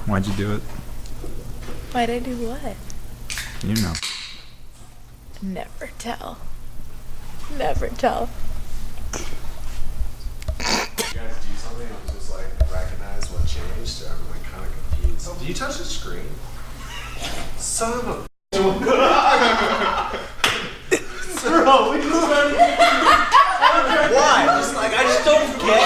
Why'd you do it? Why'd I do what? You know. Never tell. Never tell. You guys do something and just like recognize what changed? I'm like kind of confused. Did you touch the screen? Son of a. Bro, we just started. Why? Just like I just don't get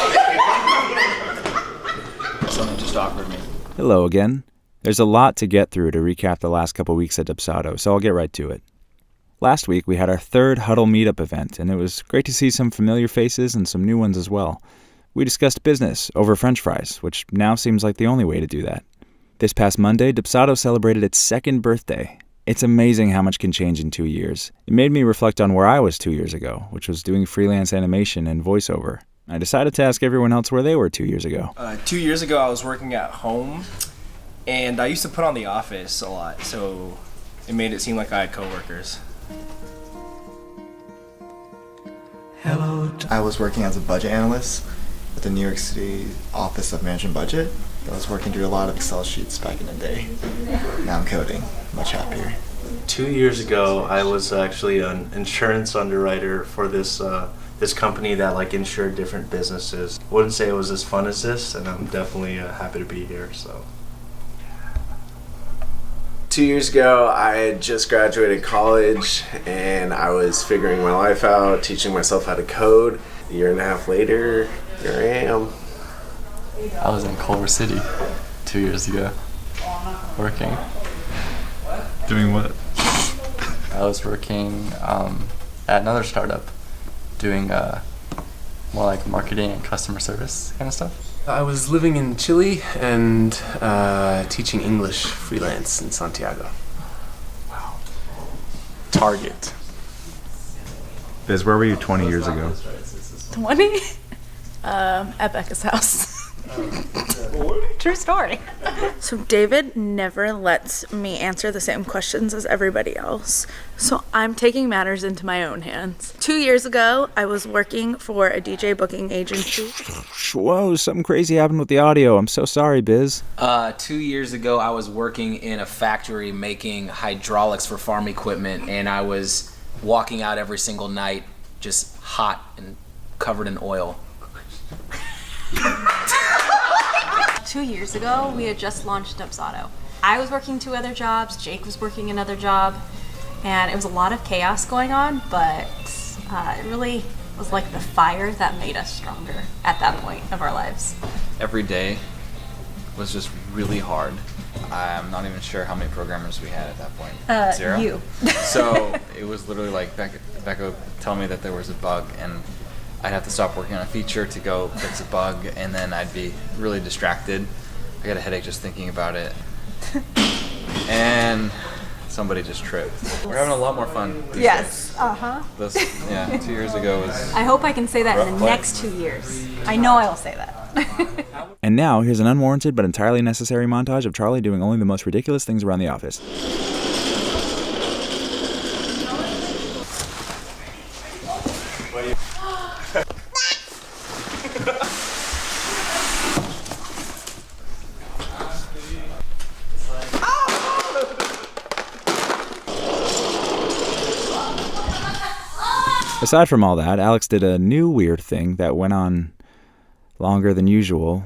it. Something just awkward me. Hello again. There's a lot to get through to recap the last couple weeks at Dubsado, so I'll get right to it. Last week, we had our third Huddle meetup event, and it was great to see some familiar faces and some new ones as well. We discussed business over French fries, which now seems like the only way to do that. This past Monday, Dubsado celebrated its second birthday. It's amazing how much can change in 2 years. It made me reflect on where I was 2 years ago, which was doing freelance animation and voiceover. I decided to ask everyone else where they were 2 years ago. 2 years ago, I was working at home, and I used to put on The Office a lot, so it made it seem like I had coworkers. I was working as a budget analyst at the New York City Office of Management Budget. I was working through a lot of Excel sheets back in the day. Now I'm coding, much happier. 2 years ago, I was actually an insurance underwriter for this company that like insured different businesses. Wouldn't say it was as fun as this, and I'm definitely happy to be here. So. 2 years ago, I had just graduated college and I was figuring my life out, teaching myself how to code. A year and a half later, here I am. I was in Culver City 2 years ago, working. Doing what? I was working at another startup, doing more like marketing and customer service kind of stuff. I was living in Chile and teaching English freelance in Santiago. Wow. Target. Biz, where were you 20 years ago? 20? At Becca's house. True story. So David never lets me answer the same questions as everybody else. So I'm taking matters into my own hands. 2 years ago, I was working for a DJ booking agency. Whoa, something crazy happened with the audio. I'm so sorry, Biz. 2 years ago, I was working in a factory making hydraulics for farm equipment, and I was walking out every single night just hot and covered in oil. 2 years ago, we had just launched Dubsado. I was working 2 other jobs, Jake was working another job, and it was a lot of chaos going on, but it really was like the fire that made us stronger at that point of our lives. Every day was just really hard. I'm not even sure how many programmers we had at that point. 0? You. So it was literally like Becca would tell me that there was a bug, and I'd have to stop working on a feature to go fix a bug, and then I'd be really distracted. I got a headache just thinking about it. And somebody just tripped. We're having a lot more fun these Yes. days. Uh-huh. 2 years ago was... I hope I can say that in the next 2 years. I know I will say that. And now, here's an unwarranted but entirely necessary montage of Charlie doing only the most ridiculous things around the office. Aside from all that, Alex did a new weird thing that went on longer than usual.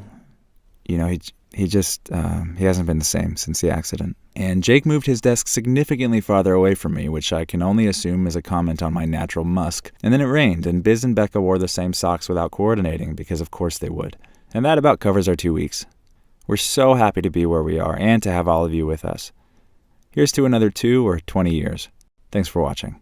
You know, he hasn't been the same since the accident. And Jake moved his desk significantly farther away from me, which I can only assume is a comment on my natural musk. And then it rained, and Biz and Becca wore the same socks without coordinating, because of course they would. And that about covers our 2 weeks. We're so happy to be where we are and to have all of you with us. Here's to another 2 or 20 years. Thanks for watching.